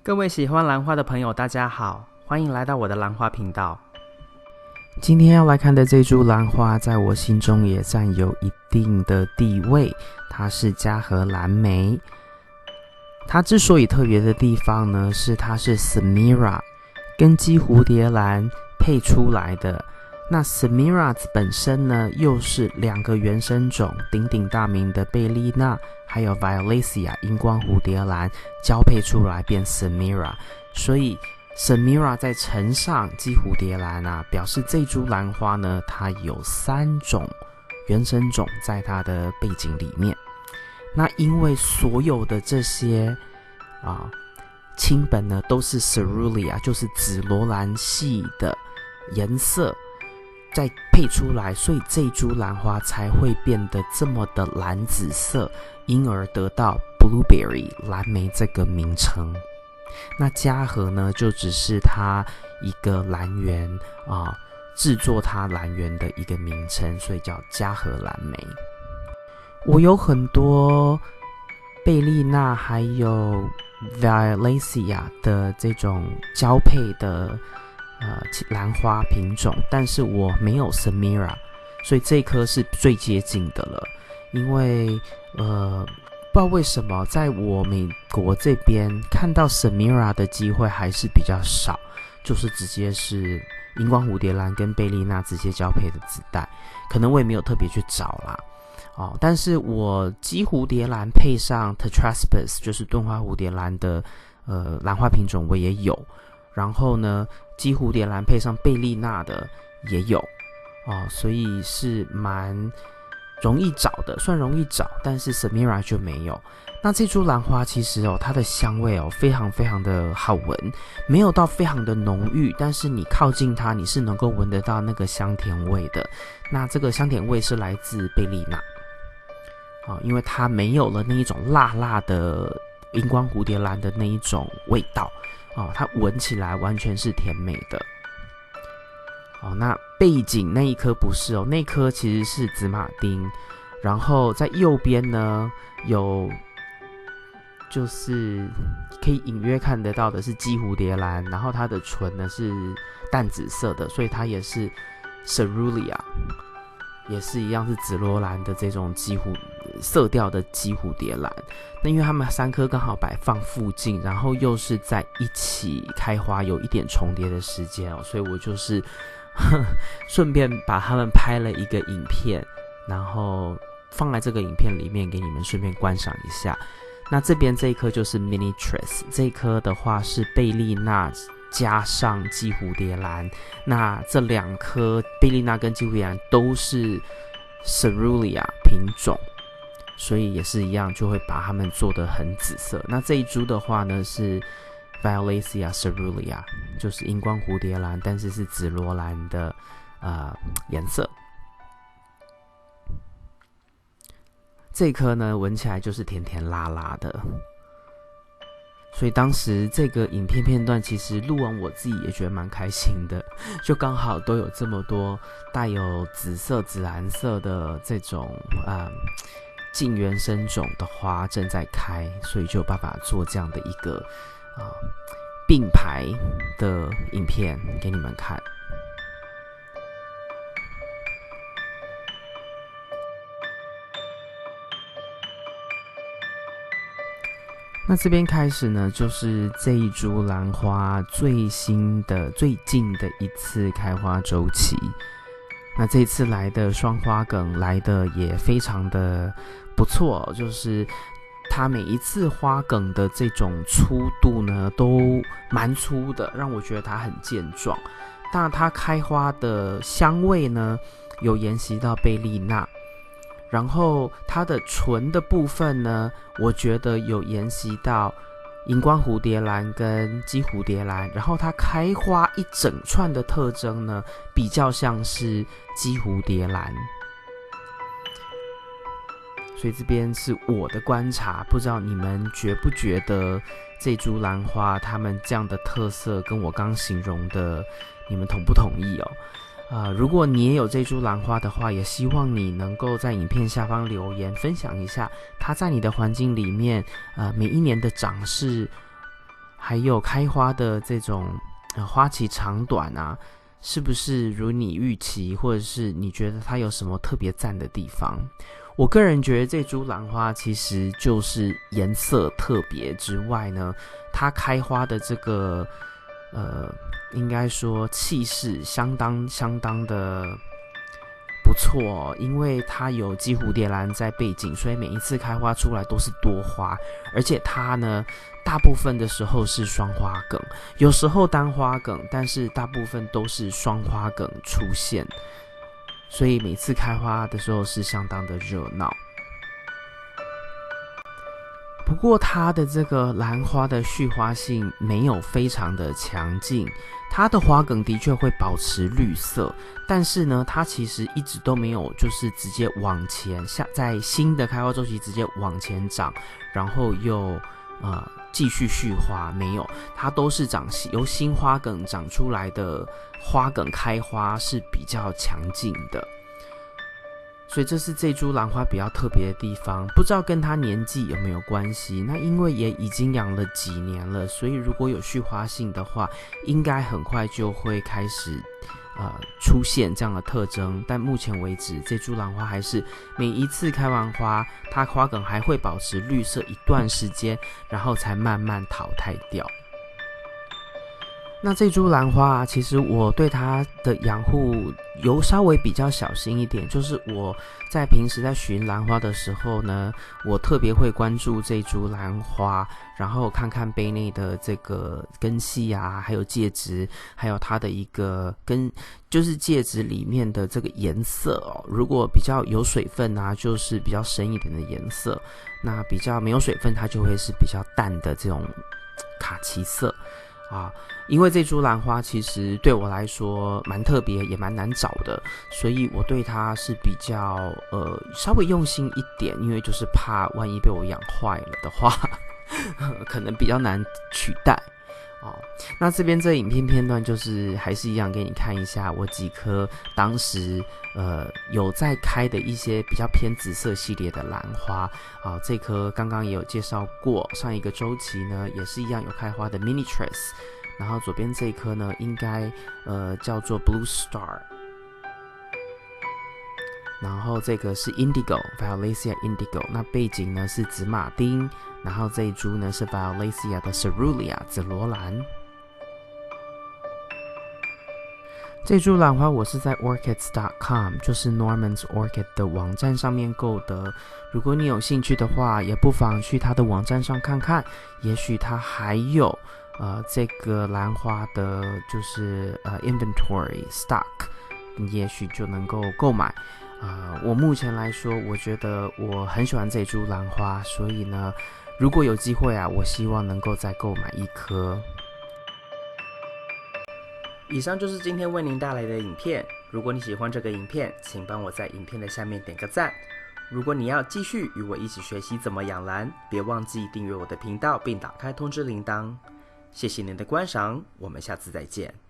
各位喜欢兰花的朋友大家好，欢迎来到我的兰花频道。今天要来看的这株兰花在我心中也占有一定的地位，它是嘉禾蓝莓。它之所以特别的地方呢，是它是 Samira 跟姬蝴蝶兰配出来的。那 Samira 本身呢，又是两个原生种鼎鼎大名的贝丽娜还有 Violacea 荧光蝴蝶兰交配出来变 Samira， 所以 Samira 在乘上姬蝴蝶兰表示这株兰花呢，它有3种原生种在它的背景里面。那因为所有的这些亲本呢都是 Cerulean， 就是紫罗兰系的颜色再配出来，所以这株兰花才会变得这么的蓝紫色，因而得到 Blueberry 蓝莓这个名称。那嘉禾呢，就只是它一个兰园制作它兰园的一个名称，所以叫嘉禾蓝莓。我有很多贝丽娜还有 Violacea 的这种交配的兰花品种，但是我没有 Samira， 所以这颗是最接近的了。因为不知道为什么在我美国这边看到 Samira 的机会还是比较少，就是直接是荧光蝴蝶兰跟贝丽娜直接交配的子代，可能我也没有特别去找啦。但是我姬蝴蝶兰配上 Tetraspis 就是盾花蝴蝶兰的兰花品种我也有，然后呢姬蝴蝶兰配上贝丽娜的也有所以是蛮容易找的，算容易找，但是 Samira 就没有。那这株兰花其实它的香味非常非常的好闻，没有到非常的浓郁，但是你靠近它你是能够闻得到那个香甜味的。那这个香甜味是来自贝丽娜因为它没有了那一种辣辣的荧光蝴蝶兰的那一种味道它闻起来完全是甜美的那背景那一颗不是那颗其实是紫马丁，然后在右边呢有就是可以隐约看得到的是姬蝴蝶兰，然后它的唇呢是淡紫色的，所以它也是 Cerulean， 也是一样是紫罗兰的这种色调的姬蝴蝶兰。那因为它们3颗刚好摆放附近，然后又是在一起开花，有一点重叠的时间所以我就是顺便把它们拍了一个影片，然后放在这个影片里面给你们顺便观赏一下。那这边这一颗就是 Minitress， 这一颗的话是贝丽娜加上姬蝴蝶兰，那这2颗贝丽娜跟姬蝴蝶兰都是 Cerulean 品种，所以也是一样就会把它们做得很紫色。那这一株的话呢是 Violacea Cerulean， 就是荧光蝴蝶兰，但是是紫罗兰的颜色。这颗呢闻起来就是甜甜辣辣的，所以当时这个影片片段其实录完我自己也觉得蛮开心的，就刚好都有这么多带有紫色紫蓝色的这种近原生种的花正在开，所以就有办法做这样的一个并排的影片给你们看。那这边开始呢，就是这一株兰花最近的一次开花周期。那这一次来的双花梗来的也非常的不错就是它每一次花梗的这种粗度呢都蛮粗的，让我觉得它很健壮。那它开花的香味呢有沿袭到贝丽娜，然后它的唇的部分呢我觉得有沿袭到荧光蝴蝶兰跟姬蝴蝶兰，然后它开花一整串的特征呢比较像是姬蝴蝶兰。所以这边是我的观察，不知道你们觉不觉得这株兰花它们这样的特色跟我刚形容的你们同不同意如果你也有这株兰花的话，也希望你能够在影片下方留言分享一下它在你的环境里面每一年的长势还有开花的这种花期长短啊，是不是如你预期，或者是你觉得它有什么特别赞的地方？我个人觉得这株兰花其实就是颜色特别之外呢，它开花的这个应该说气势相当的不错哦，因为它有鸡蝴蝶兰在背景，所以每一次开花出来都是多花，而且它呢大部分的时候是双花梗，有时候单花梗，但是大部分都是双花梗出现，所以每次开花的时候是相当的热闹。不过它的这个兰花的续花性没有非常的强劲，它的花梗的确会保持绿色，但是呢它其实一直都没有就是直接往前，在新的开花周期直接往前长，然后又继续续花，没有，它都是由新花梗长出来的花梗开花是比较强劲的，所以这是这株兰花比较特别的地方，不知道跟它年纪有没有关系。那因为也已经养了几年了，所以如果有续花性的话，应该很快就会开始出现这样的特征。但目前为止，这株兰花还是每一次开完花，它花梗还会保持绿色一段时间，然后才慢慢淘汰掉。那这株兰花其实我对它的养护有稍微比较小心一点，就是我在平时在寻兰花的时候呢，我特别会关注这株兰花，然后看看杯内的这个根系啊，还有介质，还有它的一个就是介质里面的这个颜色哦。如果比较有水分啊，就是比较深一点的颜色；那比较没有水分，它就会是比较淡的这种卡其色。因为这株兰花其实对我来说蛮特别，也蛮难找的，所以我对它是比较稍微用心一点，因为就是怕万一被我养坏了的话可能比较难取代。那这边这影片片段就是还是一样给你看一下我几颗当时有在开的一些比较偏紫色系列的兰花这颗刚刚也有介绍过，上一个周期呢也是一样有开花的 Minitress， 然后左边这一颗呢应该叫做 Blue Star， 然后这个是 Indigo Violacea Indigo， 那背景呢是紫马丁，然后这一株呢是 Violacea 的 Cerulean 紫罗兰。这株兰花我是在 orchids.com 就是 Norman's Orchid 的网站上面购得，如果你有兴趣的话，也不妨去它的网站上看看，也许它还有这个兰花的就是inventory stock， 也许就能够购买。我目前来说，我觉得我很喜欢这株兰花，所以呢，如果有机会我希望能够再购买一颗。以上就是今天为您带来的影片。如果你喜欢这个影片，请帮我在影片的下面点个赞。如果你要继续与我一起学习怎么养兰，别忘记订阅我的频道并打开通知铃铛。谢谢您的观赏，我们下次再见。